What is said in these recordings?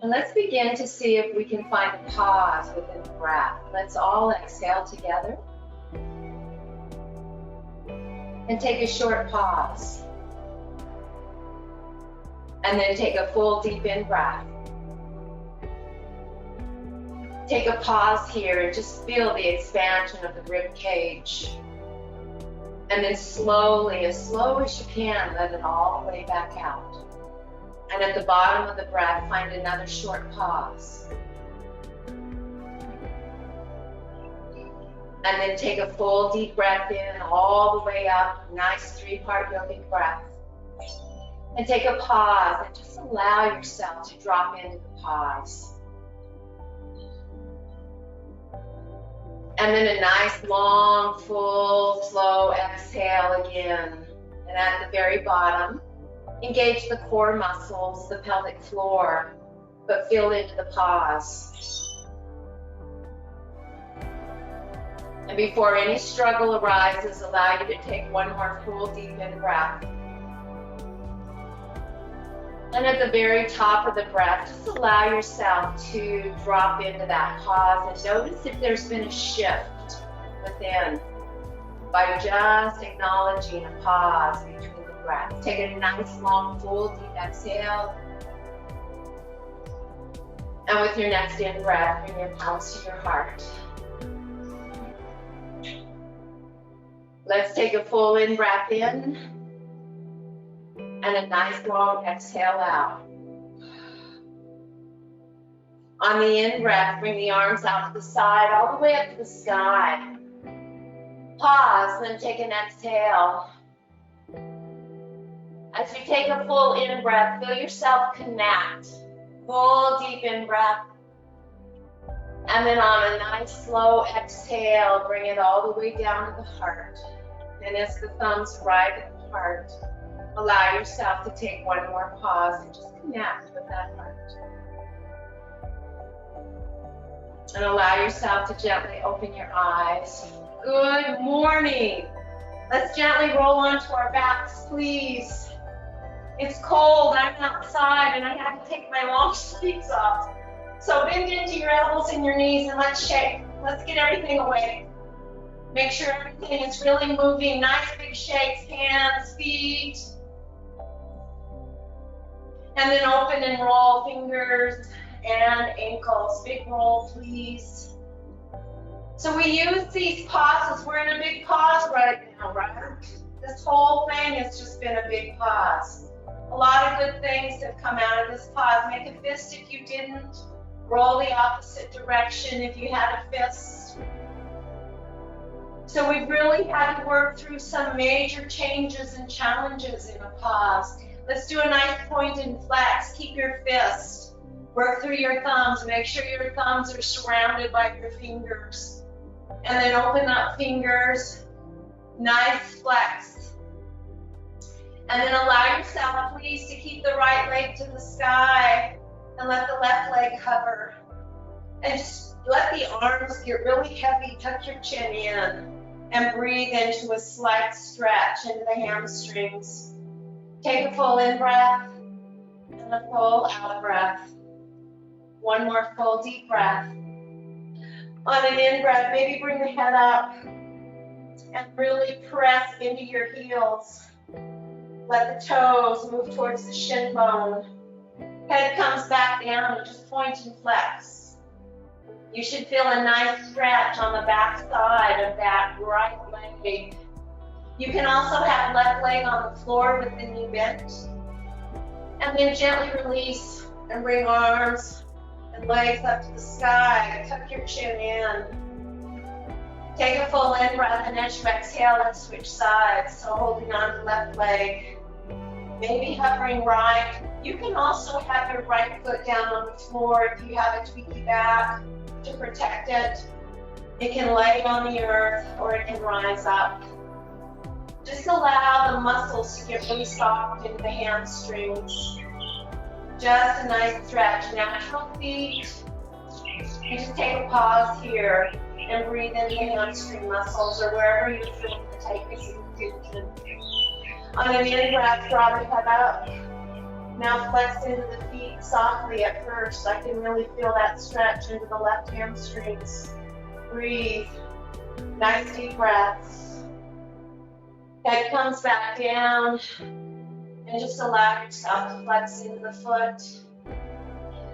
And let's begin to see if we can find a pause within the breath. Let's all exhale together. And take a short pause. And then take a full deep in breath. Take a pause here and just feel the expansion of the rib cage. And then slowly, as slow as you can, let it all the way back out. And at the bottom of the breath, find another short pause. And then take a full deep breath in, all the way up, nice 3-part yogic breath. And take a pause and just allow yourself to drop into the pause. And then a nice, long, full, slow exhale again. And at the very bottom, engage the core muscles, the pelvic floor, but feel into the pause. And before any struggle arises, allow you to take one more full deep in breath. And at the very top of the breath, just allow yourself to drop into that pause and notice if there's been a shift within by just acknowledging a pause between the breaths. Take a nice, long, full, deep exhale. And with your next in-breath, bring your palms to your heart. Let's take a full in-breath in. And a nice long exhale out. On the in-breath, bring the arms out to the side, all the way up to the sky. Pause, then take an exhale. As you take a full in-breath, feel yourself connect. Full deep in-breath. And then on a nice slow exhale, bring it all the way down to the heart. And as the thumbs arrive at the heart, allow yourself to take one more pause and just connect with that heart. And allow yourself to gently open your eyes. Good morning. Let's gently roll onto our backs, please. It's cold, I'm outside, and I have to take my long sleeves off. So bend into your elbows and your knees and let's shake. Let's get everything away. Make sure everything is really moving. Nice big shakes, hands, feet. And then open and roll fingers and ankles. Big roll, please. So we use these pauses. We're in a big pause right now, right? This whole thing has just been a big pause. A lot of good things have come out of this pause. Make a fist if you didn't. Roll the opposite direction if you had a fist. So we've really had to work through some major changes and challenges in a pause. Let's do a nice point and flex. Keep your fist. Work through your thumbs. Make sure your thumbs are surrounded by your fingers. And then open up fingers. Nice flex. And then allow yourself, please, to keep the right leg to the sky and let the left leg hover. And just let the arms get really heavy. Tuck your chin in and breathe into a slight stretch into the hamstrings. Take a full in-breath and a full out-breath. One more full deep breath. On an in-breath, maybe bring the head up and really press into your heels. Let the toes move towards the shin bone. Head comes back down and just point and flex. You should feel a nice stretch on the back side of that right leg. You can also have left leg on the floor with the knee bent. And then gently release and bring arms and legs up to the sky. Tuck your chin in. Take a full in-breath, and as you exhale, let's switch sides. So holding on to left leg. Maybe hovering right. You can also have your right foot down on the floor if you have a tweaky back to protect it. It can lay on the earth or it can rise up. Just allow the muscles to get really soft into the hamstrings. Just a nice stretch. Natural feet. You just take a pause here and breathe in the hamstring muscles or wherever you feel the tightness and tension. On an in-breath, draw the head up. Now flex into the feet softly at first. I can really feel that stretch into the left hamstrings. Breathe. Nice deep breaths. Head comes back down. And just allow yourself to flex into the foot.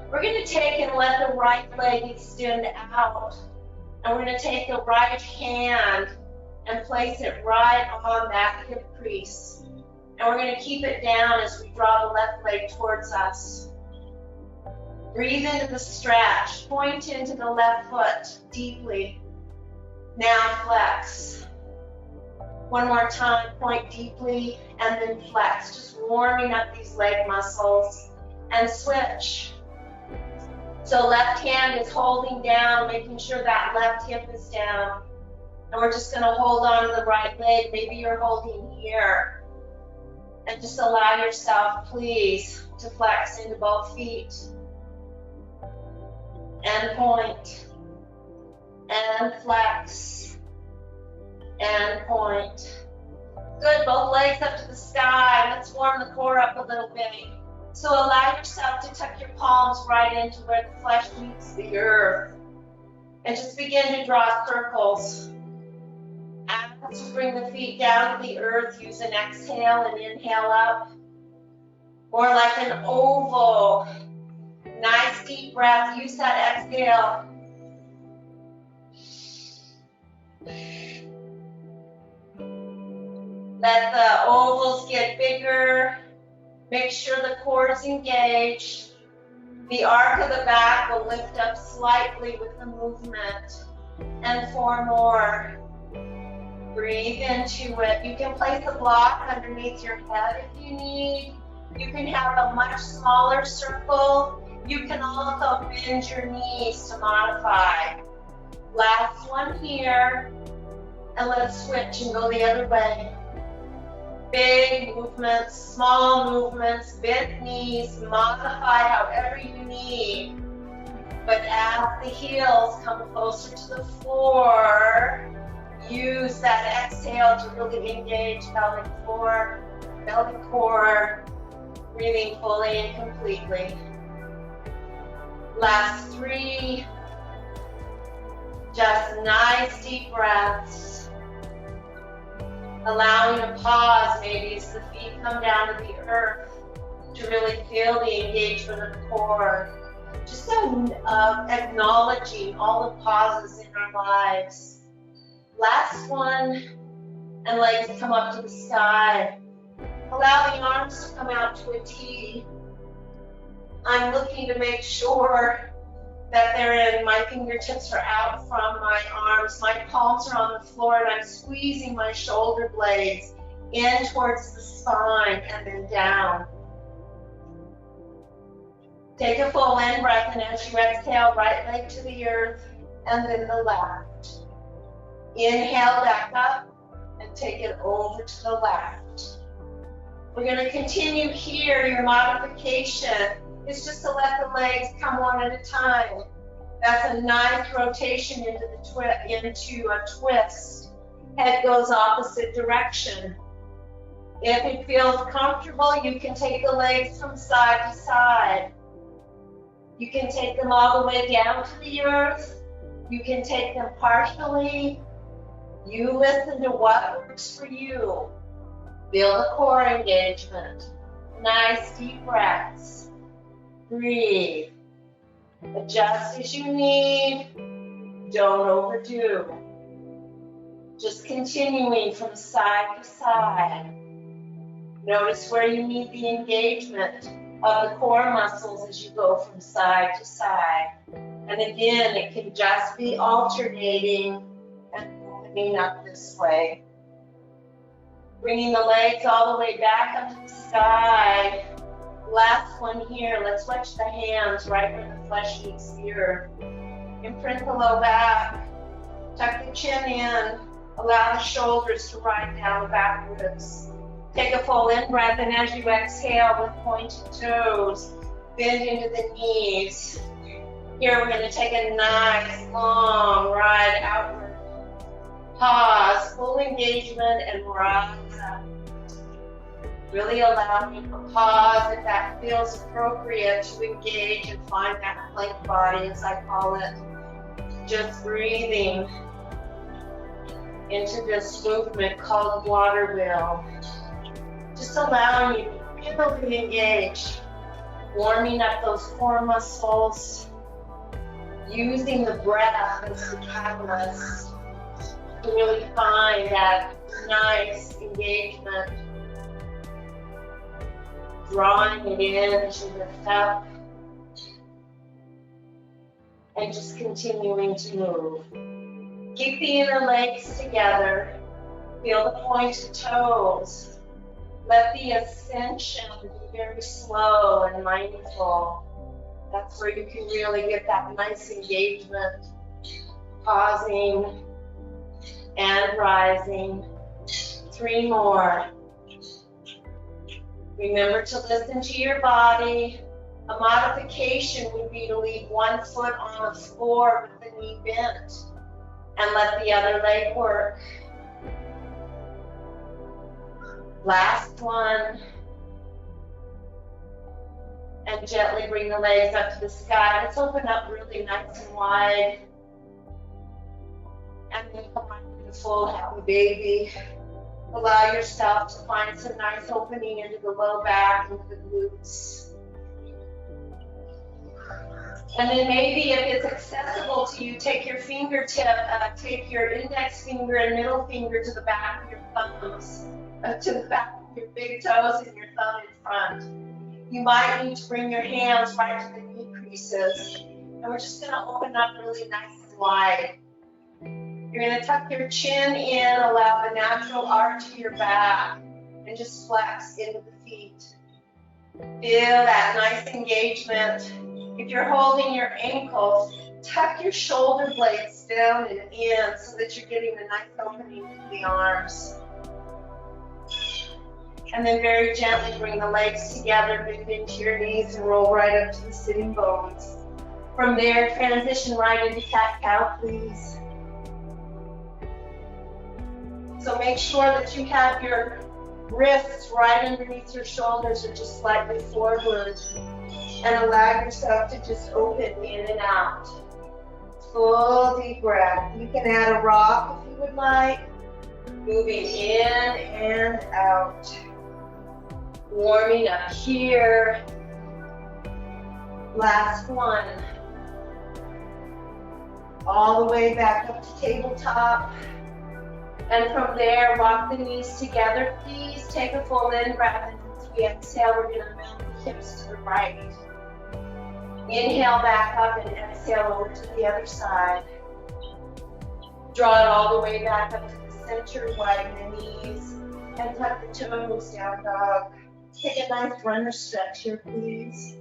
We're going to take and let the right leg extend out. And we're going to take the right hand and place it right on that hip crease. And we're going to keep it down as we draw the left leg towards us. Breathe into the stretch. Point into the left foot deeply. Now flex. One more time, point deeply and then flex. Just warming up these leg muscles and switch. So left hand is holding down, making sure that left hip is down. And we're just gonna hold on to the right leg. Maybe you're holding here. And just allow yourself, please, to flex into both feet. And point. And flex. And point. Good, both legs up to the sky. Let's warm the core up a little bit. So allow yourself to tuck your palms right into where the flesh meets the earth. And just begin to draw circles. As you bring the feet down to the earth, use an exhale and inhale up. More like an oval. Nice deep breath. Use that exhale. Let the ovals get bigger. Make sure the core is engaged. The arc of the back will lift up slightly with the movement. And 4 more. Breathe into it. You can place a block underneath your head if you need. You can have a much smaller circle. You can also bend your knees to modify. Last one here. And let's switch and go the other way. Big movements, small movements, bent knees, modify however you need. But as the heels come closer to the floor, use that exhale to really engage pelvic floor, pelvic core, breathing fully and completely. Last 3, just nice deep breaths. Allowing a pause maybe as the feet come down to the earth to really feel the engagement of the core. Just acknowledging all the pauses in our lives. Last one, and legs come up to the sky. Allow the arms to come out to a T. I'm looking to make sure that they're in, my fingertips are out from my arms, my palms are on the floor, and I'm squeezing my shoulder blades in towards the spine and then down. Take a full in breath, and as you exhale, right leg to the earth and then the left. Inhale back up and take it over to the left. We're going to continue here. Your modification is just to let the legs come one at a time. That's a nice rotation into a twist. Head goes opposite direction. If it feels comfortable, you can take the legs from side to side. You can take them all the way down to the earth. You can take them partially. You listen to what works for you. Feel the core engagement. Nice deep breaths. Breathe. Adjust as you need. Don't overdo. Just continuing from side to side. Notice where you need the engagement of the core muscles as you go from side to side. And again, it can just be alternating and moving up this way. Bringing the legs all the way back up to the sky. Last one here. Let's watch the hands right where the flesh meets the earth. Imprint the low back. Tuck the chin in. Allow the shoulders to ride down the back ribs. Take a full in breath, and as you exhale with pointed toes, bend into the knees. Here we're going to take a nice long ride outward. Pause, full engagement, and rise up. Really allowing a pause if that feels appropriate to engage and find that plank body, as I call it. Just breathing into this movement called water wheel. Just allowing you to really engage, warming up those core muscles, using the breath as the catalyst to really find that nice engagement, drawing it in as you lift up, and just continuing to move. Keep the inner legs together. Feel the pointed toes. Let the ascension be very slow and mindful. That's where you can really get that nice engagement. Pausing and rising. 3 more. Remember to listen to your body. A modification would be to leave one foot on the floor with the knee bent and let the other leg work. Last one. And gently bring the legs up to the sky. Let's open up really nice and wide. And then come on to the full happy baby. Allow yourself to find some nice opening into the low back, into the glutes. And then maybe if it's accessible to you, take your fingertip, take your index finger and middle finger to the back of your thumbs, to the back of your big toes and your thumb in front. You might need to bring your hands right to the knee creases. And we're just going to open up really nice and wide. You're going to tuck your chin in, allow a natural arch to your back, and just flex into the feet. Feel that nice engagement. If you're holding your ankles, tuck your shoulder blades down and in so that you're getting a nice opening into the arms. And then very gently bring the legs together, bend into your knees, and roll right up to the sitting bones. From there, transition right into cat-cow, please. So make sure that you have your wrists right underneath your shoulders or just slightly forward. And allow yourself to just open in and out. Full deep breath. You can add a rock if you would like. Moving in and out. Warming up here. Last one. All the way back up to tabletop. And from there, walk the knees together. Please take a full in breath. And as we exhale, we're going to melt the hips to the right. Inhale back up and exhale over to the other side. Draw it all the way back up to the center, widen the knees, and tuck the toes, down dog. Take a nice runner stretch here, please.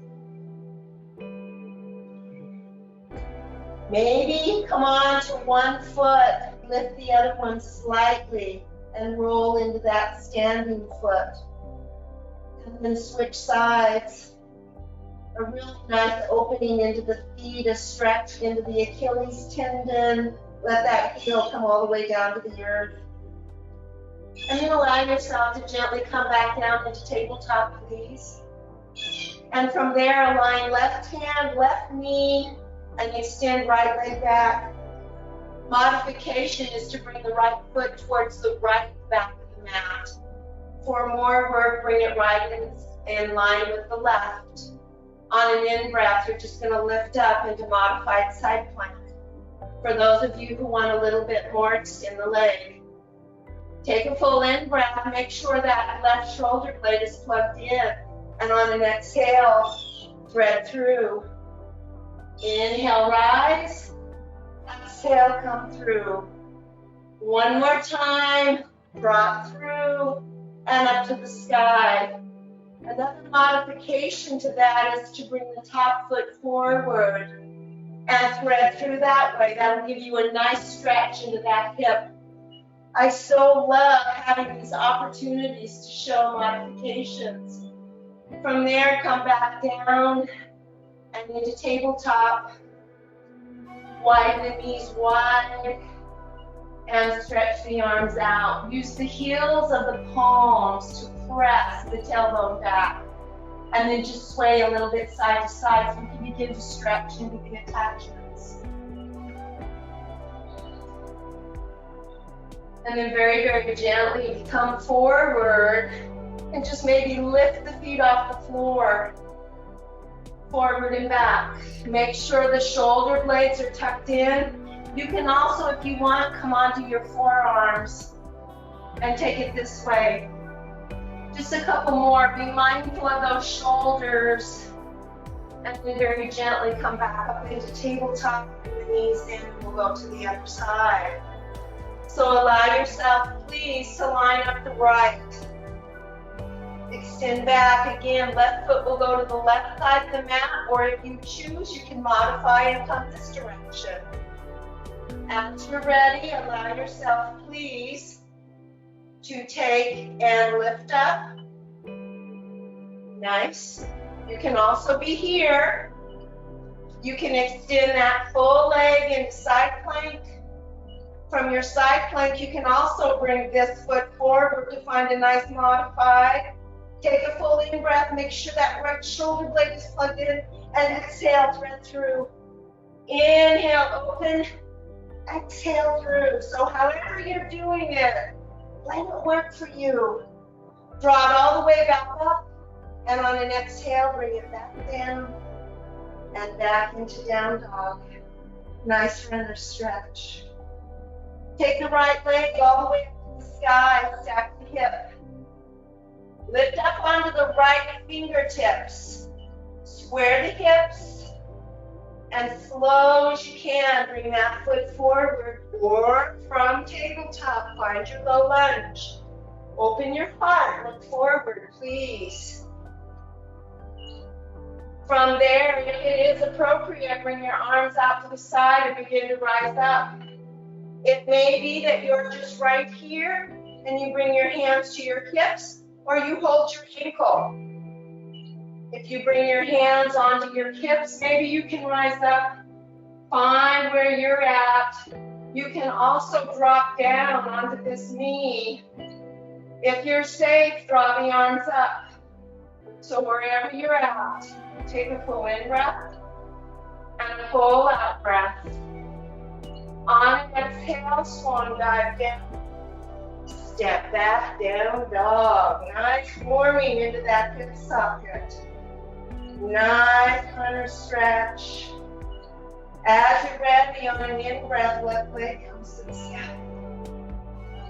Maybe come on to one foot, lift the other one slightly, and roll into that standing foot. And then switch sides. A really nice opening into the feet, a stretch into the Achilles tendon. Let that heel come all the way down to the earth. And then allow yourself to gently come back down into tabletop, please. And from there, align left hand, left knee, and you extend right leg back. Modification is to bring the right foot towards the right back of the mat. For more work, bring it right in line with the left. On an in-breath, you're just going to lift up into modified side plank. For those of you who want a little bit more, extend the leg. Take a full in-breath. Make sure that left shoulder blade is plugged in. And on an exhale, thread through. Inhale, rise. Exhale, come through. One more time. Drop through and up to the sky. Another modification to that is to bring the top foot forward and thread through that way. That'll give you a nice stretch into that hip. I so love having these opportunities to show modifications. From there, come back down and into tabletop. Widen the knees wide. and stretch the arms out. Use the heels of the palms to press the tailbone back. And then just sway a little bit side to side so you can begin to stretch and begin attachments. And then very, very gently come forward and just maybe lift the feet off the floor. Forward and back. Make sure the shoulder blades are tucked in. You can also, if you want, come onto your forearms and take it this way. Just a couple more. Be mindful of those shoulders. And then very gently come back up into tabletop. Bring the knees in and we'll go to the other side. So allow yourself, please, to line up the right. Extend back again. Left foot will go to the left side of the mat, or if you choose, you can modify and come this direction. As you're ready, allow yourself, please, to take and lift up. Nice. You can also be here. You can extend that full leg into side plank. From your side plank, you can also bring this foot forward to find a nice modified. Take a full in breath. Make sure that right shoulder blade is plugged in. And exhale, thread through. Inhale, open. Exhale through. So however you're doing it, let it work for you. Draw it all the way back up. And on an exhale, bring it back down. And back into down dog. Nice runner stretch. Take the right leg all the way up to the sky. Stack the hip. Lift up onto the right fingertips. Square the hips. And slow as you can, bring that foot forward. Or from tabletop, find your low lunge. Open your heart. Look forward, please. From there, if it is appropriate, bring your arms out to the side and begin to rise up. It may be that you're just right here and you bring your hands to your hips, or you hold your ankle. If you bring your hands onto your hips, maybe you can rise up, find where you're at. You can also drop down onto this knee. If you're safe, draw the arms up. So wherever you're at, take a full in breath and a full out breath. On an exhale, swan dive down. Step back, down dog. Nice warming into that hip socket. Nice runner stretch. As you're ready, on an in-breath, left leg comes to the sky.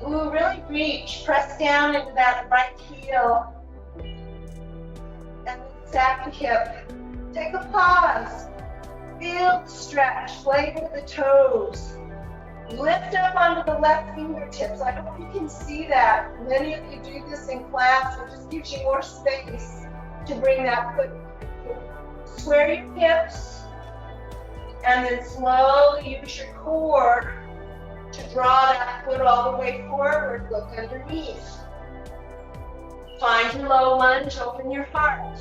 Ooh, really reach. Press down into that right heel. And stack the hip. Take a pause. Feel the stretch. Play with the toes. Lift up onto the left fingertips. I hope you can see that. Many of you do this in class. It just gives you more space to bring that foot. Square your hips. And then slowly use your core to draw that foot all the way forward. Look underneath. Find your low lunge. Open your heart.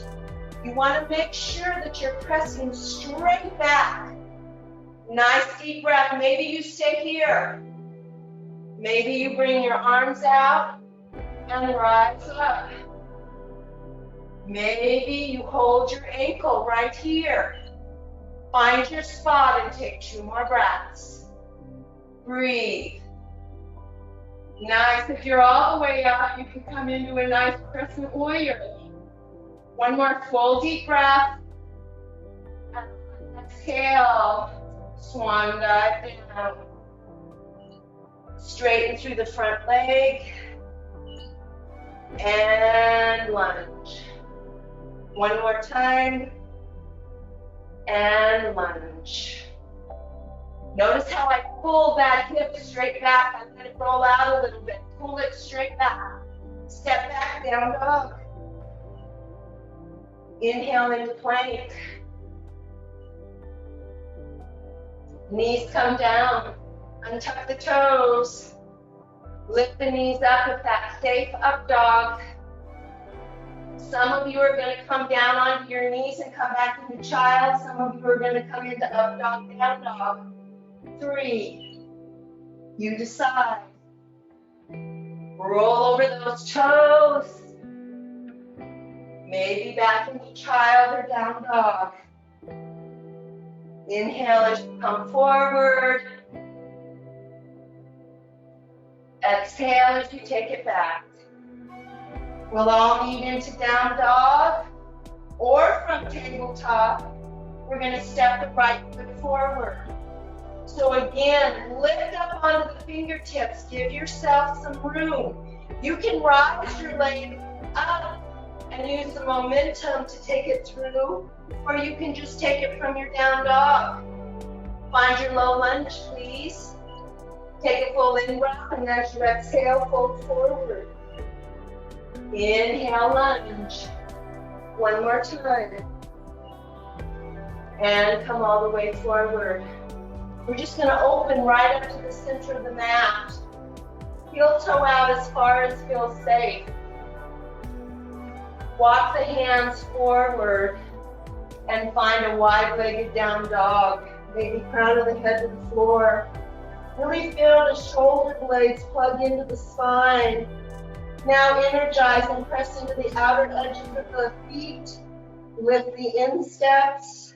You want to make sure that you're pressing straight back. Nice deep breath. Maybe you stay here. Maybe you bring your arms out and rise up. Maybe you hold your ankle right here. Find your spot and take 2 more breaths. Breathe. Nice. If you're all the way up, you can come into a nice crescent warrior. One more full deep breath. And exhale. Swan dive down. Straighten through the front leg. And lunge. One more time. And lunge. Notice how I pull that hip straight back. I'm going to roll out a little bit. Pull it straight back. Step back, down dog. Inhale into plank. Knees come down. Untuck the toes. Lift the knees up with that safe up dog. Some of you are going to come down onto your knees and come back into child. Some of you are going to come into up dog, down dog. 3, You decide. Roll over those toes. Maybe back into child or down dog. Inhale as you come forward. Exhale as you take it back. We'll all meet into down dog or from tabletop. We're going to step the right foot forward. So again, lift up onto the fingertips. Give yourself some room. You can rise your leg up and use the momentum to take it through, or you can just take it from your down dog. Find your low lunge, please. Take a full in-breath, and as you exhale, fold forward. Inhale, lunge. One more time. And come all the way forward. We're just going to open right up to the center of the mat. Heel toe out as far as feels safe. Walk the hands forward and find a wide-legged down dog. Maybe crown of the head to the floor. Really feel the shoulder blades plug into the spine. Now energize and press into the outer edges of the feet. Lift the insteps.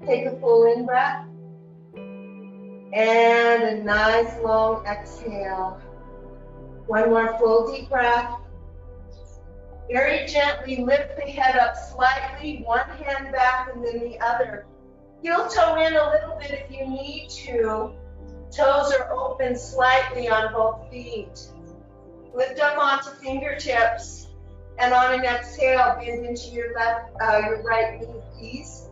Take a full in-breath. And a nice long exhale. One more full deep breath. Very gently lift the head up slightly, one hand back and then the other. Heel toe in a little bit if you need to. Toes are open slightly on both feet. Lift up onto fingertips, and on an exhale, bend into your right knee, please.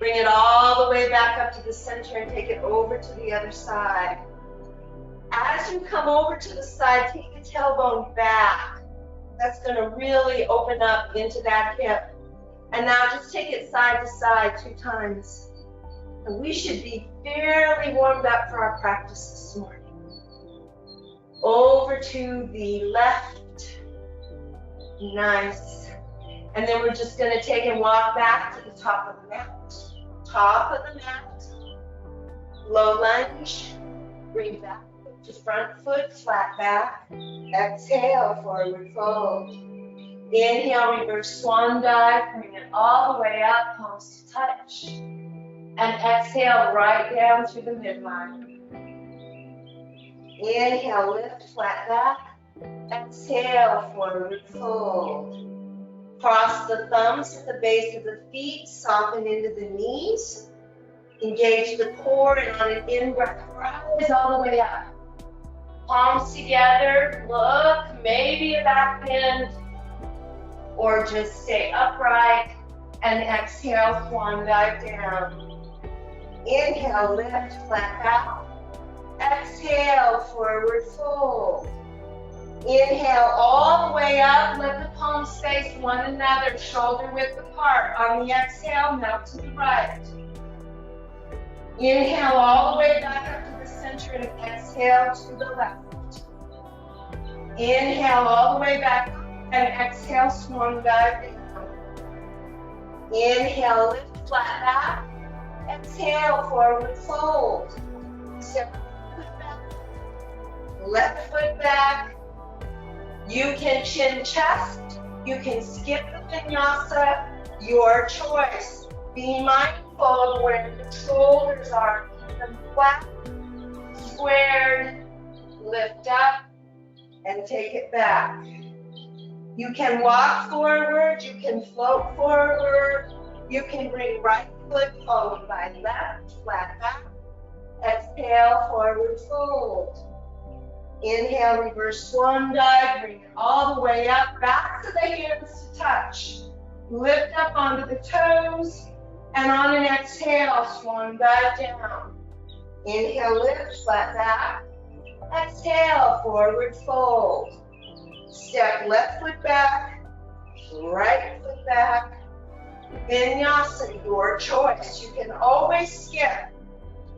Bring it all the way back up to the center and take it over to the other side. As you come over to the side, take the tailbone back. That's going to really open up into that hip. And now just take it side to side 2 times. And we should be fairly warmed up for our practice this morning. Over to the left. Nice. And then we're just going to take and walk back to the top of the mat. Top of the mat. Low lunge. Bring back to front foot, flat back. Exhale, forward fold. Inhale, reverse swan dive. Bring it all the way up, palms to touch. And exhale right down through the midline. Inhale, lift, flat back. Exhale, forward fold. Cross the thumbs at the base of the feet, soften into the knees. Engage the core, and on an in-breath, rise all the way up. Palms together, look, maybe a back bend, or just stay upright, and exhale, swan dive down. Inhale, lift, flat back. Exhale, forward fold. Inhale all the way up, let the palms face one another, shoulder width apart. On the exhale, melt to the right. Inhale all the way back up to the center and exhale to the left. Inhale all the way back and exhale, swan dive down. Inhale, lift, flat back. Exhale, forward fold. Step foot back. Left foot back. You can chin chest. You can skip the vinyasa. Your choice. Be mindful of where the shoulders are. Keep them flat, squared. Lift up and take it back. You can walk forward. You can float forward. You can bring right foot followed by left, flat back. Exhale, forward fold. Inhale, reverse swan dive. Bring it all the way up, back to the hands to touch. Lift up onto the toes, and on an exhale, swan dive down. Inhale, lift, flat back. Exhale, forward fold. Step left foot back, right foot back. Vinyasa, your choice. You can always skip.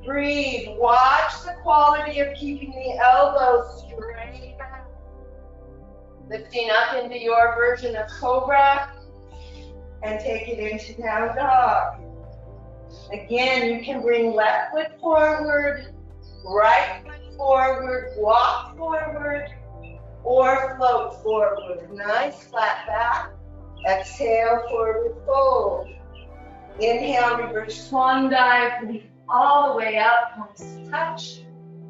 Breathe. Watch the quality of keeping the elbows straight back. Lifting up into your version of cobra and take it into down dog. Again, you can bring left foot forward, right foot forward, walk forward, or float forward. Nice flat back. Exhale, forward fold. Inhale, reverse swan dive, leap all the way up, palms to touch.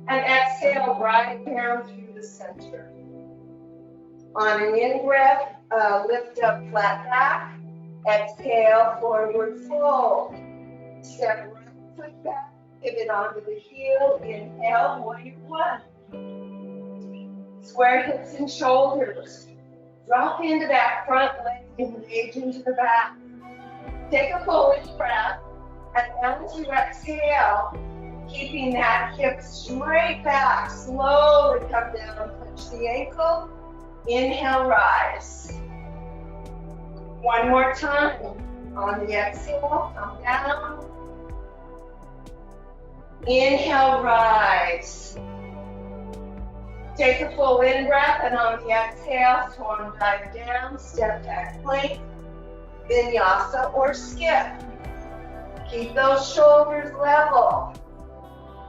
And exhale, right down through the center. On an in-breath, lift up flat back. Exhale, forward fold. Step right foot back, pivot onto the heel. Inhale, warrior one. Square hips and shoulders. Drop into that front leg, engage into the back. Take a full breath, and as you exhale, keeping that hip straight back, slowly come down, touch the ankle. Inhale, rise. One more time. On the exhale, come down. Inhale, rise. Take a full in-breath, and on the exhale, swan dive down, step back plank, vinyasa or skip. Keep those shoulders level.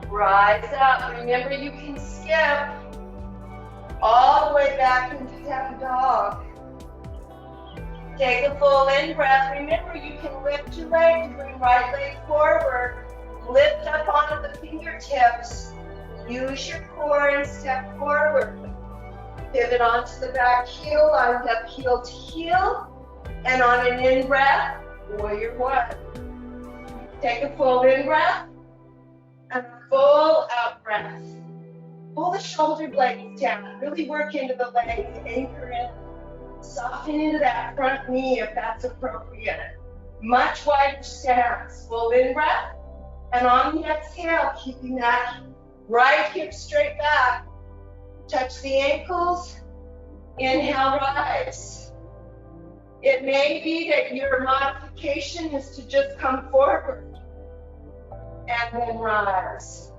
Rise up. Remember, you can skip all the way back into down dog. Take a full in-breath. Remember, you can lift your leg, bring right leg forward, lift up onto the fingertips. Use your core and step forward. Pivot onto the back heel, lined up heel to heel. And on an in-breath, warrior one. Take a full in-breath and a full out-breath. Pull the shoulder blades down. Really work into the legs, anchor in. Soften into that front knee if that's appropriate. Much wider stance. Full in-breath. And on the exhale, keeping that right hip straight back. Touch the ankles. Inhale, rise. It may be that your modification is to just come forward and then rise.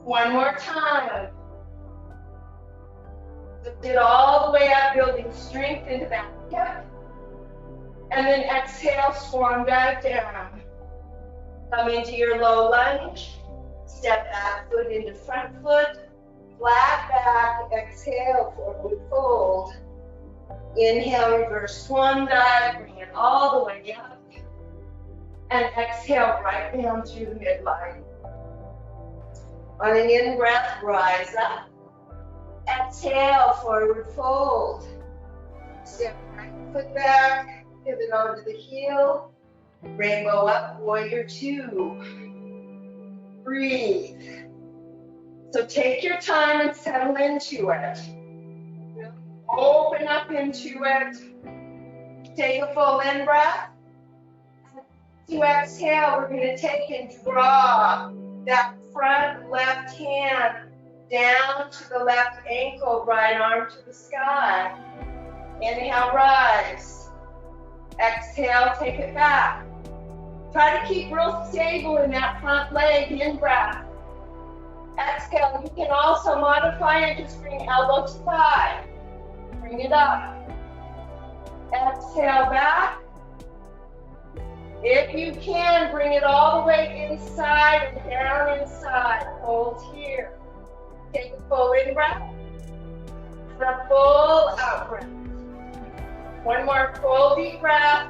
One more time. Lift it all the way up, building strength into that hip. And then exhale, swan dive down. Come into your low lunge. Step back foot into front foot. Flat back, exhale, forward fold. Inhale, reverse swan dive, bring it all the way up. And exhale, right down through the midline. On an in-breath, rise up. Exhale, forward fold. Step right foot back, pivot onto the heel. Rainbow up, warrior two. Breathe. So take your time and settle into it. Open up into it. Take a full in-breath. To exhale, we're going to take and draw that front left hand down to the left ankle, right arm to the sky. Inhale, rise. Exhale, take it back. Try to keep real stable in that front leg, in-breath. Exhale, you can also modify and just bring elbow to thigh. Bring it up. Exhale back. If you can, bring it all the way inside and down inside. Hold here. Take a full in-breath and a full out-breath. One more full deep breath.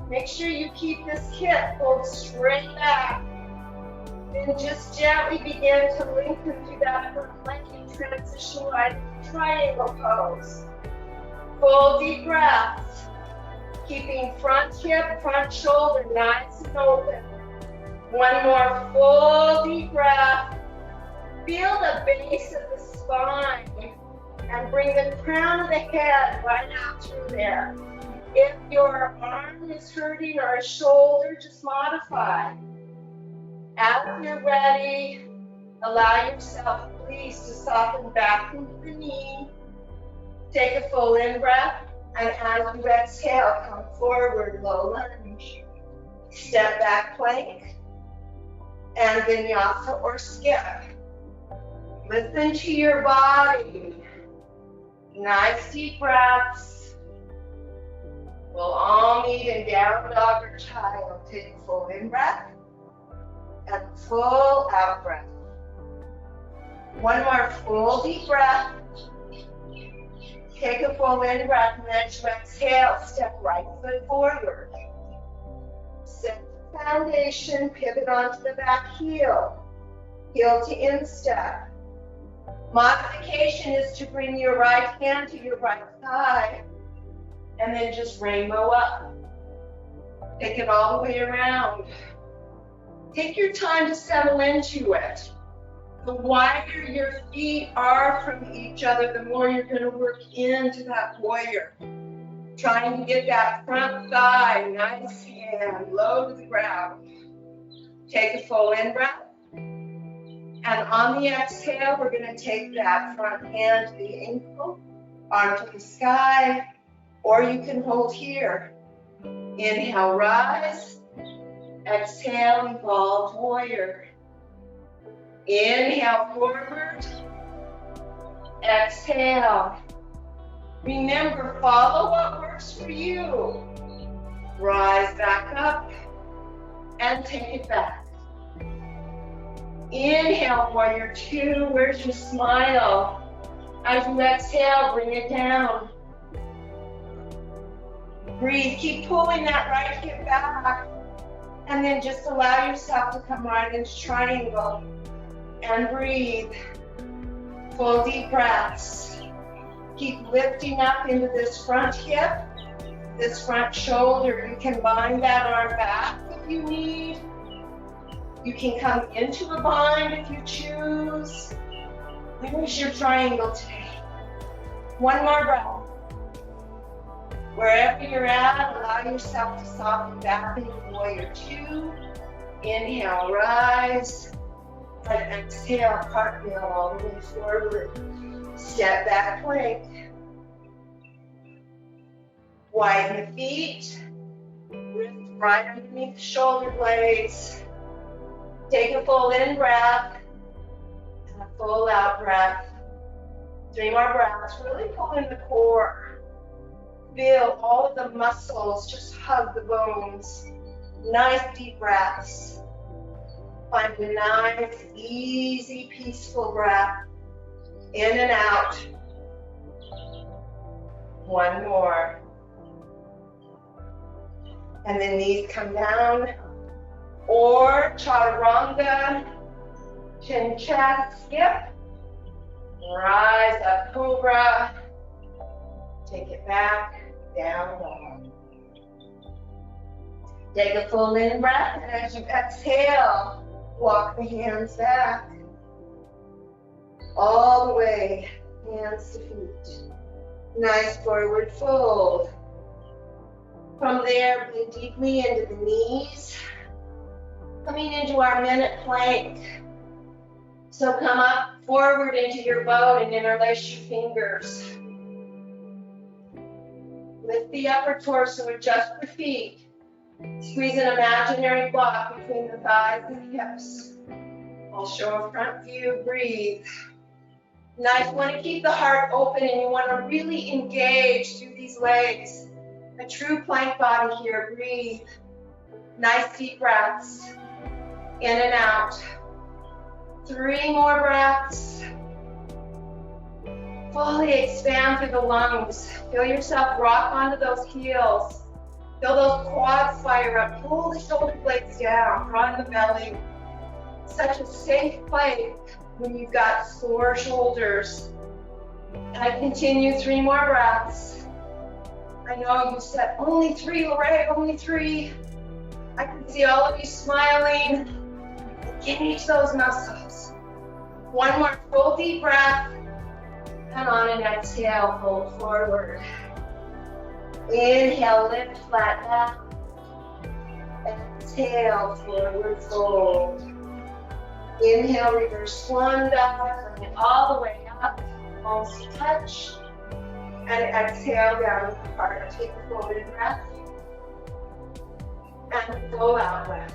Make sure you keep this hip pulled straight back. Then just gently begin to lengthen through that front leg and transition right into triangle pose. Full deep breaths. Keeping front hip, front shoulder nice and open. One more full deep breath. Feel the base of the spine and bring the crown of the head right out through there. If your arm is hurting or a shoulder, just modify. As you're ready, allow yourself, please, to soften back into the knee. Take a full in-breath, and as you exhale, come forward, low lunge. Step back plank, and vinyasa or skip. Listen to your body. Nice deep breaths. We'll all meet in down dog or child. Take a full in-breath. and full out breath. One more full deep breath. Take a full in breath, and as you exhale, step right foot forward. Set the foundation, pivot onto the back heel. Heel to instep. Modification is to bring your right hand to your right thigh, and then just rainbow up. Take it all the way around. Take your time to settle into it. The wider your feet are from each other, the more you're going to work into that warrior. Trying to get that front thigh nice and low to the ground. Take a full in breath. And on the exhale, we're going to take that front hand to the ankle, arm to the sky, or you can hold here. Inhale, rise. Exhale, evolved warrior. Inhale, forward. Exhale. Remember, follow what works for you. Rise back up and take it back. Inhale, warrior two. Where's your smile? As you exhale, bring it down. Breathe. Keep pulling that right hip back. And then just allow yourself to come right into triangle. And breathe. Full deep breaths. Keep lifting up into this front hip, this front shoulder. You can bind that arm back if you need. You can come into a bind if you choose. Where's your triangle today? One more breath. Wherever you're at, allow yourself to soften back into warrior two. Inhale, rise. And exhale, cartwheel all the way forward. Step back plank. Widen the feet. Lift right underneath the shoulder blades. Take a full in breath and a full out breath. 3 more breaths. Really pull in the core. Feel all of the muscles. Just hug the bones. Nice deep breaths. Find a nice, easy, peaceful breath. In and out. One more. And then knees come down. Or chaturanga, chin chest, skip. Rise up, cobra. Take it back, down, dog. Take a full in breath, and as you exhale, walk the hands back. All the way, hands to feet. Nice forward fold. From there, breathe deeply into the knees. Coming into our minute plank. So come up forward into your boat and interlace your fingers. Lift the upper torso, adjust the feet. Squeeze an imaginary block between the thighs and the hips. I'll show a front view, breathe. Nice, you want to keep the heart open and you want to really engage through these legs. A true plank body here, breathe. Nice deep breaths. In and out. 3 more breaths. Fully expand through the lungs. Feel yourself rock onto those heels. Feel those quads fire up. Pull the shoulder blades down. Draw in the belly. Such a safe place when you've got sore shoulders. And I continue 3 more breaths. I know you said only 3, Lorraine, only 3. I can see all of you smiling. Engage those muscles. 1 more full deep breath. And on an exhale, fold forward. Inhale, lift, flat back. Exhale, forward fold. Inhale, reverse swan dive. Bring it all the way up. Palms touch. And exhale down the heart. Take a full in breath. And full out breath.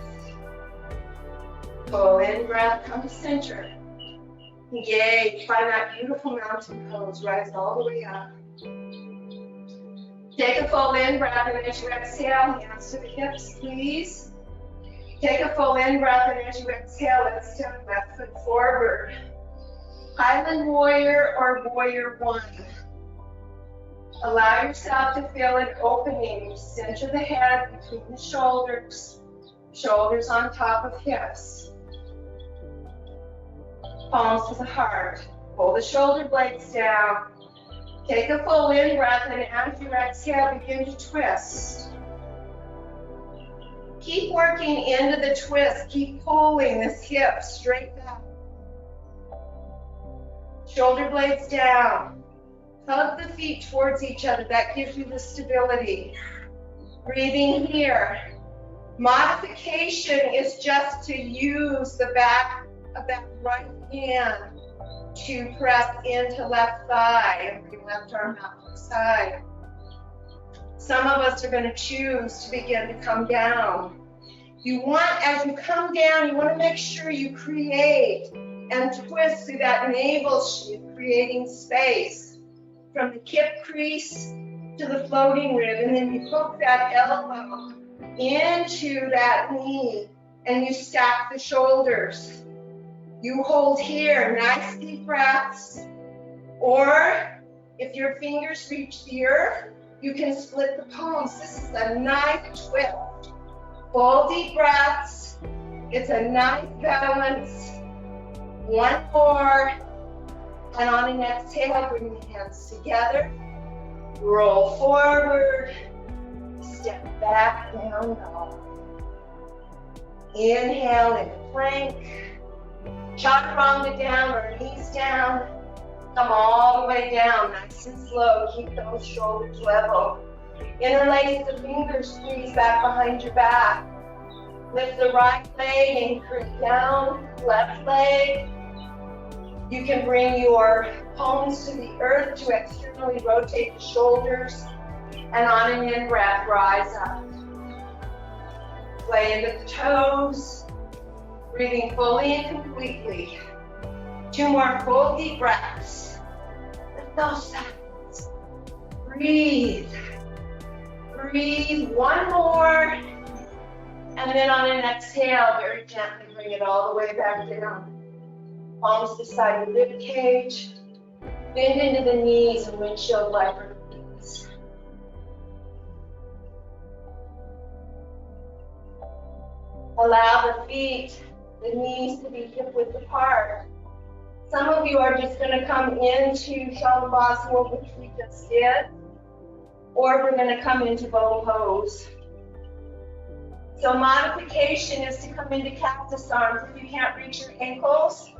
Full in breath, come to center. Engage, find that beautiful mountain pose, rise all the way up. Take a full in breath, and as you exhale, hands to the hips, please. Take a full in-breath, and as you exhale, let's step left foot forward. Highland Warrior or Warrior One. Allow yourself to feel an opening. Center the head between the shoulders. Shoulders on top of hips. Palms to the heart. Pull the shoulder blades down. Take a full in-breath, and as you exhale, begin to twist. Keep working into the twist. Keep pulling this hip straight back. Shoulder blades down. Hug the feet towards each other. That gives you the stability. Breathing here. Modification is just to use the back of that right hand to press into left thigh and bring left arm out to the side. Some of us are going to choose to begin to come down. You want, as you come down, you want to make sure you create and twist through that navel sheath, creating space from the hip crease to the floating rib, and then you hook that elbow into that knee and you stack the shoulders. You hold here, nice deep breaths, or if your fingers reach the earth, you can split the palms. This is a nice twist. Full deep breaths. It's a nice balance. One more. And on an exhale, bring the hands together. Roll forward. Step back, down dog. Inhale into plank. Chaturanga down or knees down. Come all the way down, nice and slow. Keep those shoulders level. Interlace the fingers, squeeze back behind your back. Lift the right leg and creep down, left leg. You can bring your palms to the earth to externally rotate the shoulders. And on an in-breath, rise up. Play into the toes. Breathing fully and completely. 2 more full deep breaths. Lift those sides. Breathe. Breathe. 1 more. And then on an exhale, very gently bring it all the way back down. Palms beside the rib cage. Bend into the knees and windshield wiper the knees. Allow the feet, the knees to be hip width apart. Some of you are just going to come into Shavasana, which we just did, or we're going to come into bow pose. So modification is to come into cactus arms if you can't reach your ankles,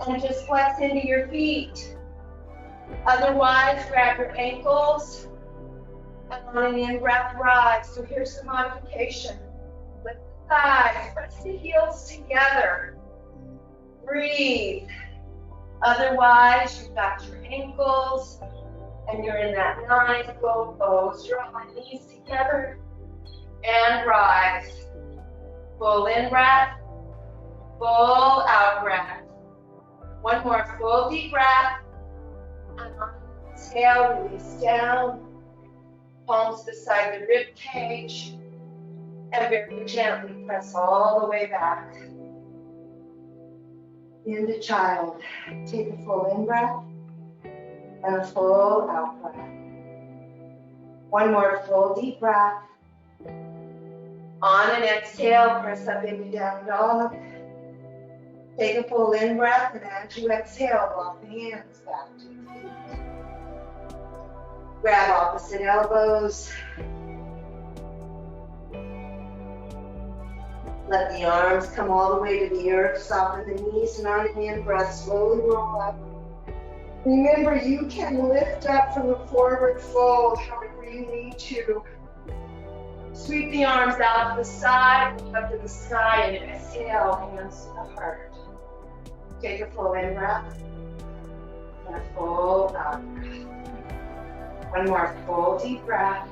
and just flex into your feet. Otherwise, grab your ankles, and on an in-breath, rise. So here's the modification. Lift the thighs, press the heels together. Breathe. Otherwise, you've got your ankles, and you're in that nice bow pose. Draw my knees together, and rise. Full in breath, full out breath. 1 more full deep breath. And on the exhale, release down. Palms beside the rib cage. And very gently press all the way back. Into child. Take a full in breath and a full out breath. 1 more full deep breath. On an exhale, press up into down dog. Take a full in breath, and as you exhale, walk the hands back to the feet. Grab opposite elbows. Let the arms come all the way to the earth. Soften the knees, and on an in-breath, slowly roll up. Remember, you can lift up from the forward fold however you need to. Sweep the arms out to the side, up to the sky, and exhale, hands to the heart. Take a full in-breath and a full out-breath. 1 more full deep breath.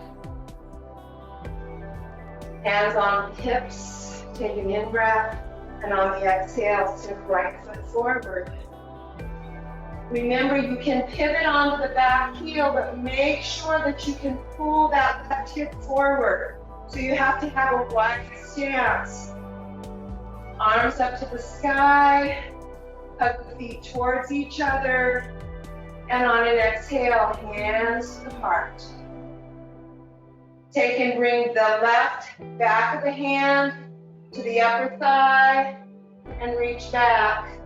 Hands on the hips, take an in-breath, and on the exhale, step right foot forward. Remember, you can pivot onto the back heel, but make sure that you can pull that left hip forward. So you have to have a wide stance Arms up to the sky, hug the feet towards each other, and on an exhale, hands to the heart. Take and bring the left back of the hand to the upper thigh and reach back.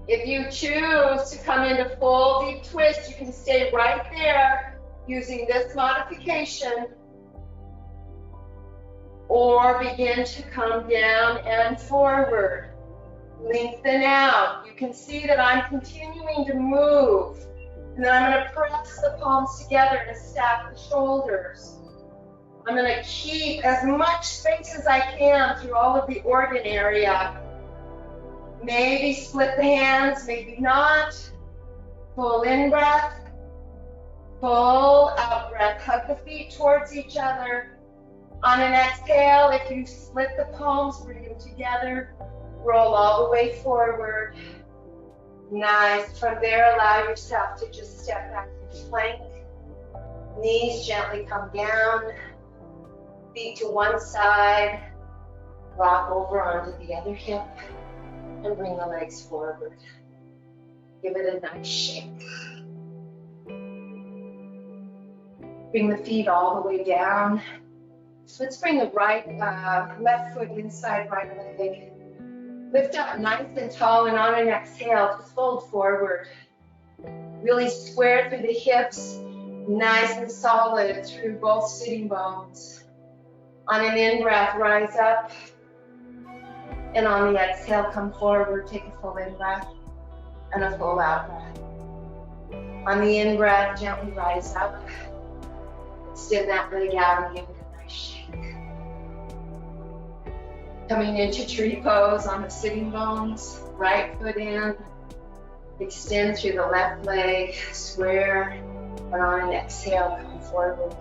If you choose to come into full deep twist, you can stay right there using this modification, or begin to come down and forward. Lengthen out. You can see that I'm continuing to move. And then I'm going to press the palms together and stack the shoulders. I'm going to keep as much space as I can through all of the organ area. Maybe split the hands, maybe not. Full in breath, full out breath. Hug the feet towards each other. On an exhale, if you split the palms, bring them together. Roll all the way forward. Nice. From there, allow yourself to just step back and plank. Knees gently come down. Feet to one side. Rock over onto the other hip. And bring the legs forward. Give it a nice shake. Bring the feet all the way down. So let's bring the left foot inside right leg. Lift up nice and tall, and on an exhale, just fold forward. Really square through the hips, nice and solid through both sitting bones. On an in-breath, rise up. And on the exhale, come forward, take a full in-breath and a full out-breath. On the in-breath, gently rise up. Extend that leg out and give it a nice shake. Coming into tree pose on the sitting bones, right foot in, extend through the left leg, square, and on an exhale, come forward.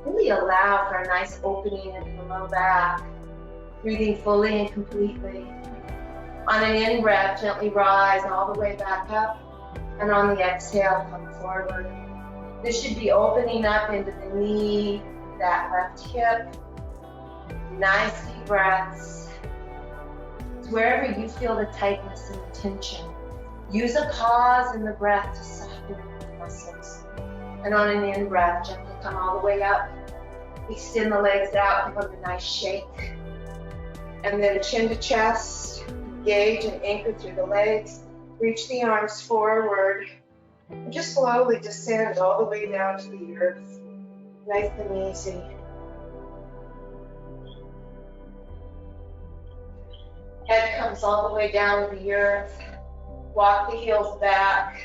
Really allow for a nice opening in the low back, breathing fully and completely. On an in-breath, gently rise all the way back up, and on the exhale, come forward. This should be opening up into the knee, that left hip. Nice deep breaths. Wherever you feel the tightness and the tension, use a pause in the breath to soften the muscles. And on an in-breath, gently come all the way up. Extend the legs out, give them a nice shake. And then chin to chest, engage and anchor through the legs. Reach the arms forward. And just slowly descend all the way down to the earth. Nice and easy. Head comes all the way down to the earth. Walk the heels back.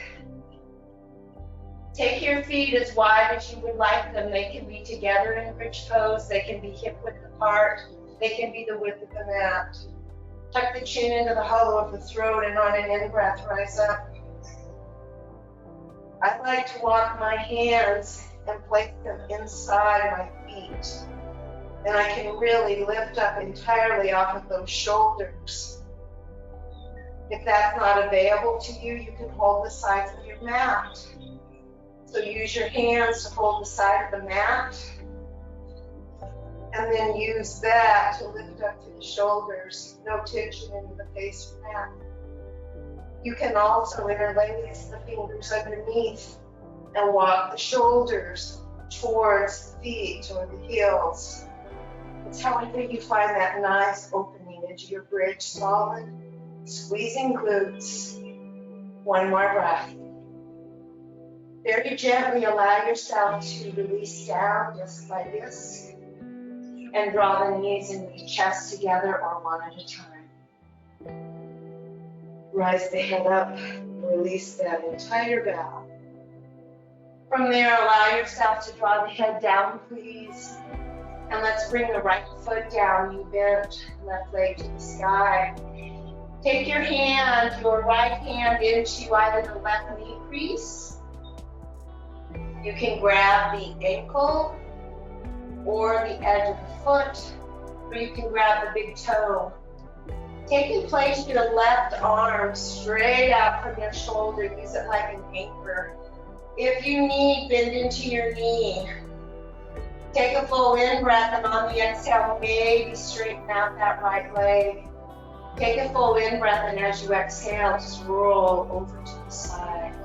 Take your feet as wide as you would like them. They can be together in bridge pose. They can be hip width apart. They can be the width of the mat. Tuck the chin into the hollow of the throat, and on an in-breath, rise up. I like to walk my hands and place them inside my feet. And I can really lift up entirely off of those shoulders. If that's not available to you, you can hold the sides of your mat. So use your hands to hold the side of the mat. And then use that to lift up through the shoulders. No tension into the face or mat. You can also interlace the fingers underneath and walk the shoulders towards the feet or the heels. It's however you find that nice opening into your bridge, solid, squeezing glutes. One more breath. Very gently allow yourself to release down just like this, and draw the knees and the chest together or one at a time. Rise the head up, release that entire bow. From there, allow yourself to draw the head down, please. And let's bring the right foot down, knee bent, left leg to the sky. Take your hand, your right hand into either the left knee crease. You can grab the ankle or the edge of the foot, or you can grab the big toe. Take and place your left arm straight out from your shoulder. Use it like an anchor. If you need, bend into your knee. Take a full in breath, and on the exhale, maybe straighten out that right leg. Take a full in breath, and as you exhale, just roll over to the side.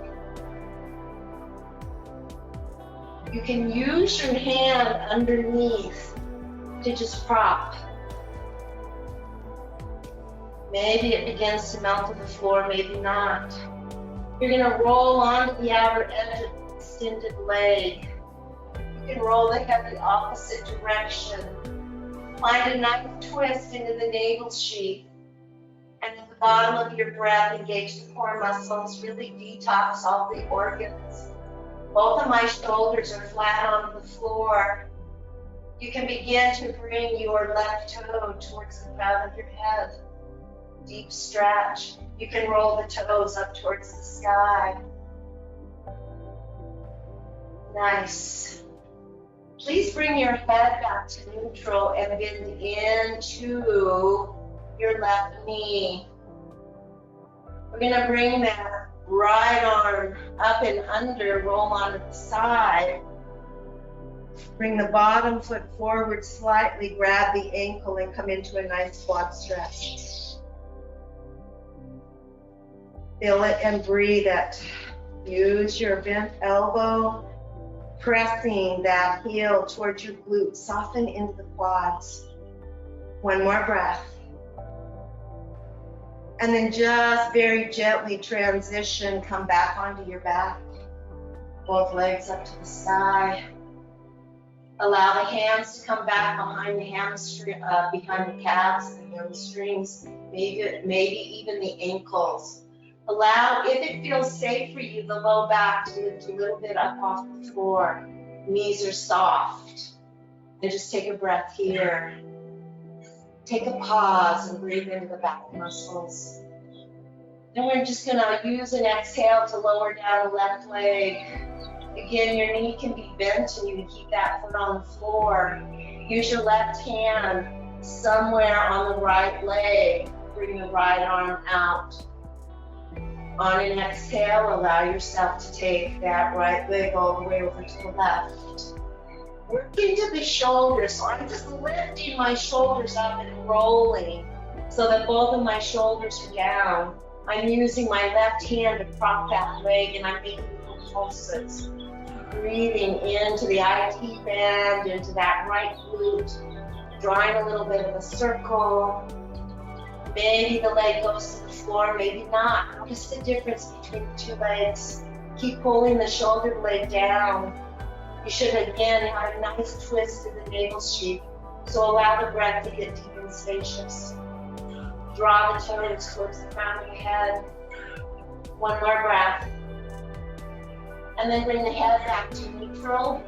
You can use your hand underneath to just prop. Maybe it begins to melt to the floor, maybe not. You're gonna roll onto the outer edge of the extended leg. You can roll the head the opposite direction. Find a nice twist into the navel sheath. And at the bottom of your breath, engage the core muscles, really detox all the organs. Both of my shoulders are flat on the floor. You can begin to bring your left toe towards the crown of your head. Deep stretch. You can roll the toes up towards the sky. Nice. Please bring your head back to neutral and bend into your left knee. We're gonna bring that right arm up and under, roll onto the side. Bring the bottom foot forward slightly, grab the ankle and come into a nice quad stretch. Feel it and breathe it. Use your bent elbow, pressing that heel towards your glutes. Soften into the quads. One more breath. And then just very gently transition, come back onto your back. Both legs up to the sky. Allow the hands to come back behind the hamstring, behind the calves, the hamstrings, maybe even the ankles. Allow, if it feels safe for you, the low back to lift a little bit up off the floor. Knees are soft. And just take a breath here. Take a pause and breathe into the back muscles. And we're just gonna use an exhale to lower down the left leg. Again, your knee can be bent and you can keep that foot on the floor. Use your left hand somewhere on the right leg. Bring the right arm out. On an exhale, allow yourself to take that right leg all the way over to the left. Work into the shoulders, so I'm just lifting my shoulders up and rolling so that both of my shoulders are down. I'm using my left hand to prop that leg and I'm making little pulses. Breathing into the IT band, into that right glute, drawing a little bit of a circle. Maybe the leg goes to the floor, maybe not. Notice the difference between the two legs. Keep pulling the shoulder blade down. You should again have a nice twist in the navel sheath. So allow the breath to get deep and spacious. Draw the toes towards the crown of the head. One more breath. And then bring the head back to neutral.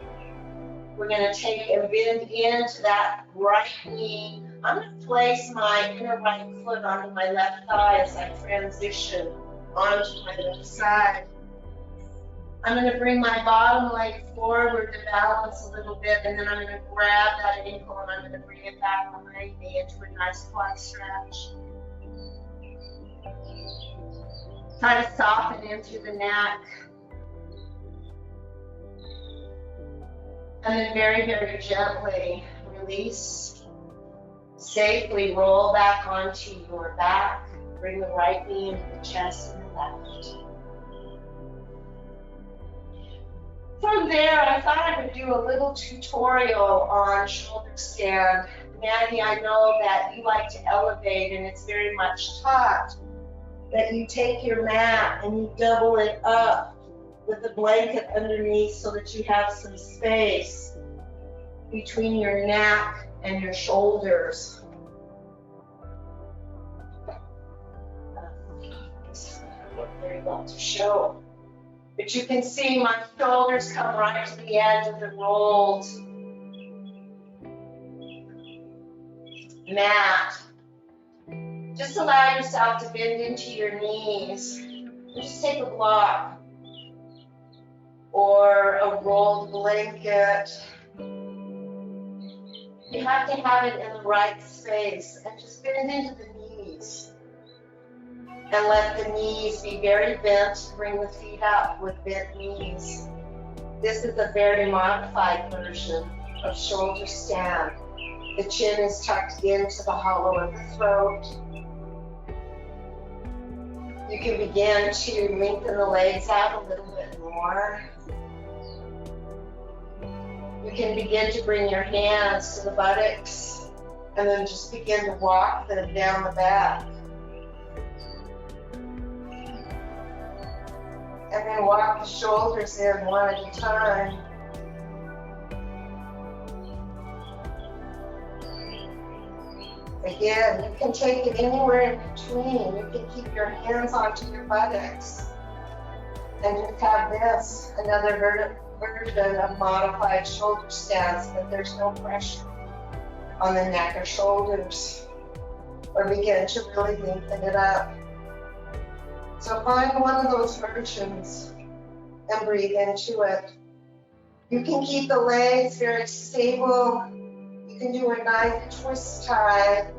We're gonna take and bend into that right knee. I'm gonna place my inner right foot onto my left thigh as I transition onto my left side. I'm gonna bring my bottom leg forward to balance a little bit, and then I'm gonna grab that ankle and I'm gonna bring it back behind me into a nice quad stretch. Try to soften in through the neck. And then very, very gently release. Safely roll back onto your back. Bring the right knee into the chest and the left. From there, I thought I would do a little tutorial on shoulder stand. Maggie, I know that you like to elevate, and it's very much taught that you take your mat and you double it up with a blanket underneath so that you have some space between your neck and your shoulders. This doesn't look very well to show. But you can see my shoulders come right to the edge of the rolled mat. Just allow yourself to bend into your knees. Just take a block or a rolled blanket. You have to have it in the right space and just bend into the knees. And let the knees be very bent. Bring the feet up with bent knees. This is a very modified version. of shoulder stand. The chin is tucked into the hollow of the throat. You can begin to lengthen the legs out a little bit more. You can begin to bring your hands to the buttocks and then just begin to walk them down the back. And then walk the shoulders in one at a time. Again, you can take it anywhere in between. You can keep your hands onto your buttocks and just have this, another version of modified shoulder stance, but there's no pressure on the neck or shoulders. Or begin to really lengthen it up. So find one of those versions and breathe into it. You can keep the legs very stable. You can do a nice twist tie,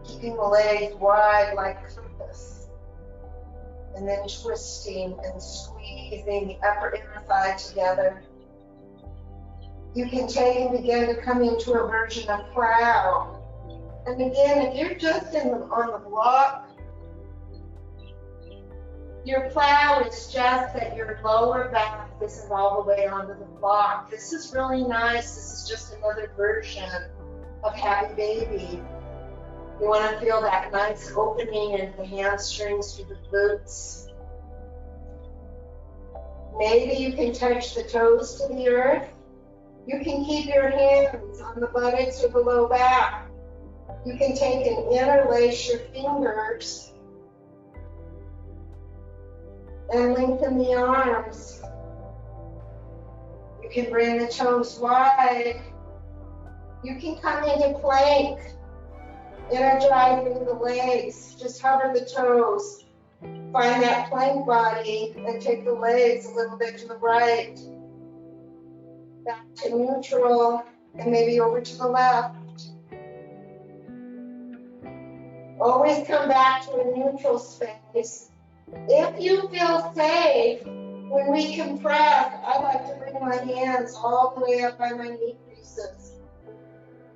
keeping the legs wide like compass, and then twisting and squeezing the upper inner thigh together. You can take and begin to come into a version of plow. And again, if you're just on the block, your plow is just at your lower back. This is all the way onto the block. This is really nice. This is just another version of happy baby. You want to feel that nice opening into the hamstrings through the glutes. Maybe you can touch the toes to the earth. You can keep your hands on the buttocks or the low back. You can take and interlace your fingers and lengthen the arms. You can bring the toes wide. You can come into plank, energizing the legs. Just hover the toes. Find that plank body and take the legs a little bit to the right. Back to neutral and maybe over to the left. Always come back to a neutral space. If you feel safe, when we compress, I like to bring my hands all the way up by my knee creases.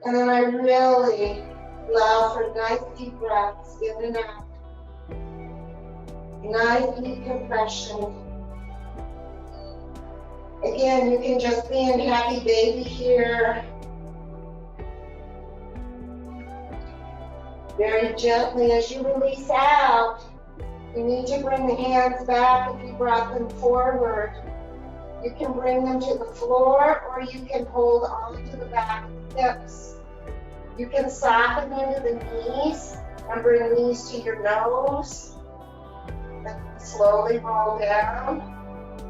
And then I really allow for nice deep breaths in and out. Nice deep compression. Again, you can just be in happy baby here. Very gently as you release out. You need to bring the hands back if you brought them forward. You can bring them to the floor or you can hold on to the back of the hips. You can soften into the knees and bring knees to your nose and slowly roll down.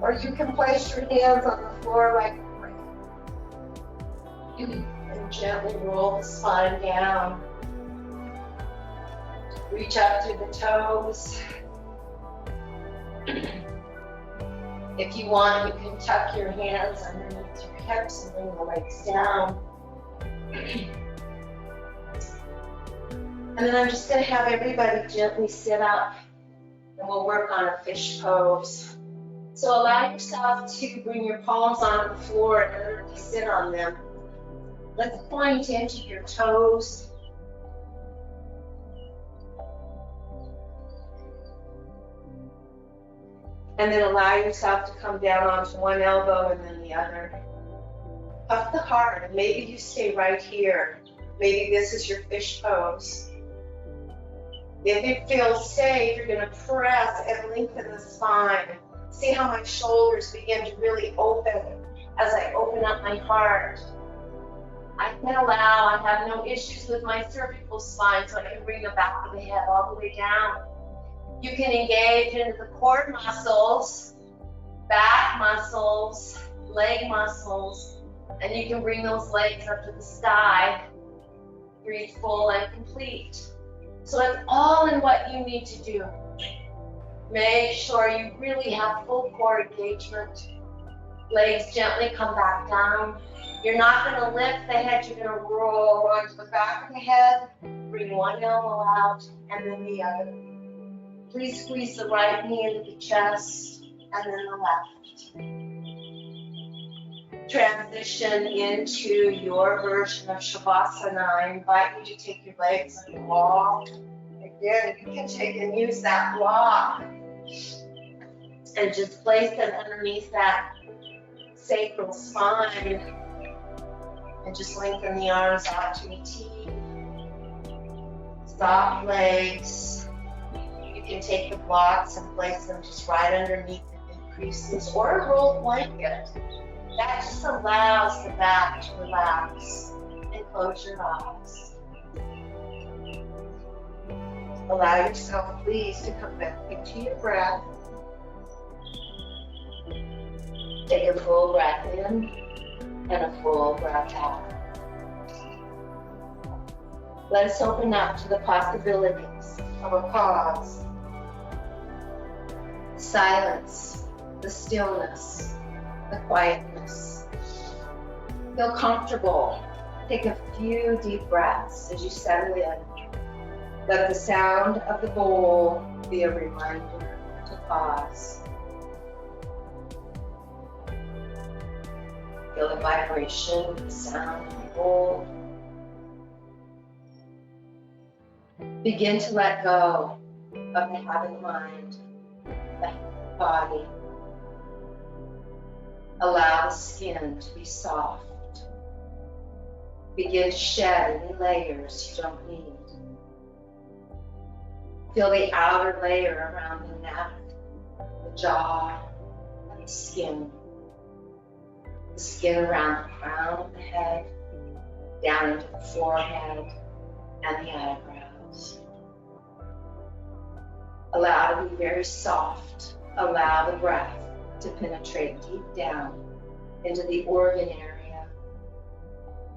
Or you can place your hands on the floor like a ring and gently roll the spine down. Reach up through the toes. If you want, you can tuck your hands underneath your hips and bring the legs down. And then I'm just going to have everybody gently sit up and we'll work on a fish pose. So allow yourself to bring your palms onto the floor and literally sit on them. Let's point into your toes. And then allow yourself to come down onto one elbow and then the other. Puff the heart, and maybe you stay right here. Maybe this is your fish pose. If it feels safe, you're going to press and lengthen the spine. See how my shoulders begin to really open as I open up my heart. I can allow, I have no issues with my cervical spine, so I can bring the back of the head all the way down. You can engage into the core muscles, back muscles, leg muscles, and you can bring those legs up to the sky. Breathe full and complete. So it's all in what you need to do. Make sure you really have full core engagement. Legs gently come back down. You're not going to lift the head, you're going to roll onto the back of the head. Bring one elbow out and then the other. Please squeeze the right knee into the chest and then the left. transition into your version of Shavasana. I invite you to take your legs on the wall. Again, you can take and use that block and just place them underneath that sacral spine and just lengthen the arms out to a T. Soft legs. You can take the blocks and place them just right underneath the hip creases or a rolled blanket. That just allows the back to relax and close your eyes. Allow yourself, please, to come back into your breath. Take a full breath in and a full breath out. Let us open up to the possibilities of a pause. The silence, the stillness, the quietness. Feel comfortable. Take a few deep breaths as you settle in. Let the sound of the bowl be a reminder to pause. Feel the vibration, the sound of the bowl. Begin to let go of the habit mind, the body. Allow the skin to be soft. Begin to shed any layers you don't need. Feel the outer layer around the neck, the jaw, and the skin. The skin around the crown of the head, down into the forehead and the eyebrows. Allow to be very soft. Allow the breath to penetrate deep down into the organ area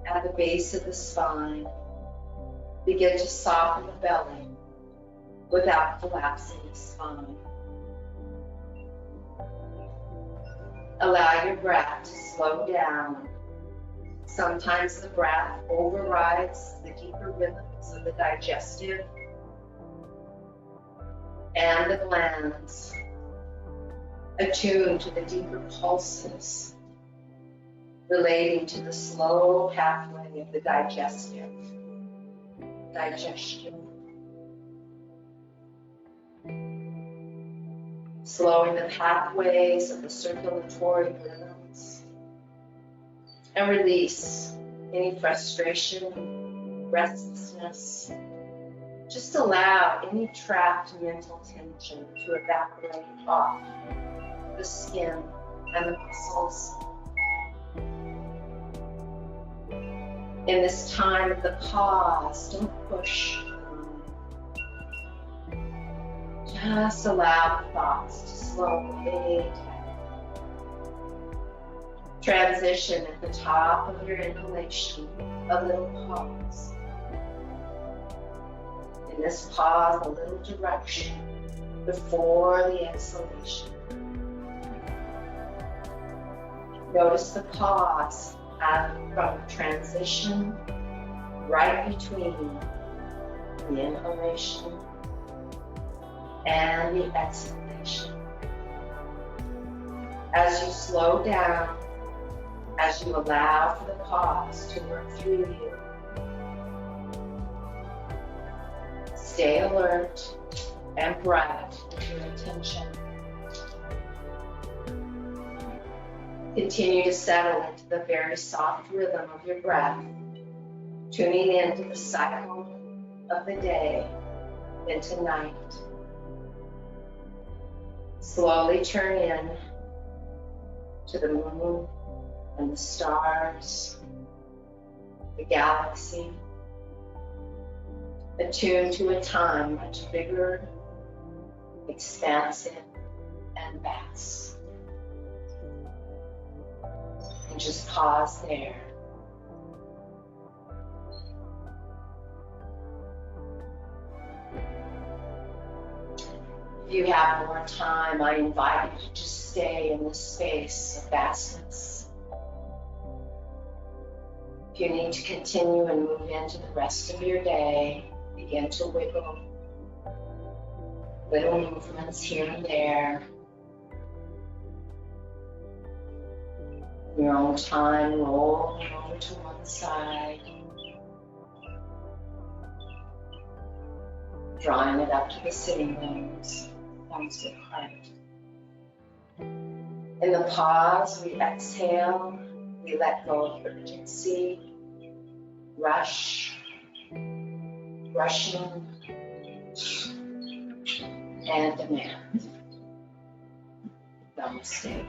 at the base of the spine. Begin to soften the belly without collapsing the spine. Allow your breath to slow down. Sometimes the breath overrides the deeper rhythms of the digestive and the glands. Attune to the deeper pulses relating to the slow pathway of the digestion. Slowing the pathways of the circulatory rhythms, and release any frustration, restlessness. Just allow any trapped mental tension to evaporate off the skin and the muscles. In this time of the pause, don't push. Just allow the thoughts to slowly transition at the top of your inhalation, a little pause. In this pause, a little direction before the exhalation. Notice the pause from transition right between the inhalation and the exhalation. As you slow down, as you allow for the pause to work through you, stay alert and bright with your attention. Continue to settle into the very soft rhythm of your breath, tuning into the cycle of the day into night. Slowly turn in to the moon and the stars, the galaxy. Attune to a time much bigger, expansive, and vast. And just pause there. If you have more time, I invite you to just stay in this space of vastness. If you need to continue and move into the rest of your day, begin to wiggle. Little movements here and there. Your own time, rolling over to one side, drawing it up to the sitting bones, thumbs apart. In the pause, we exhale, we let go of urgency, rush, rushing, and demand. Namaste.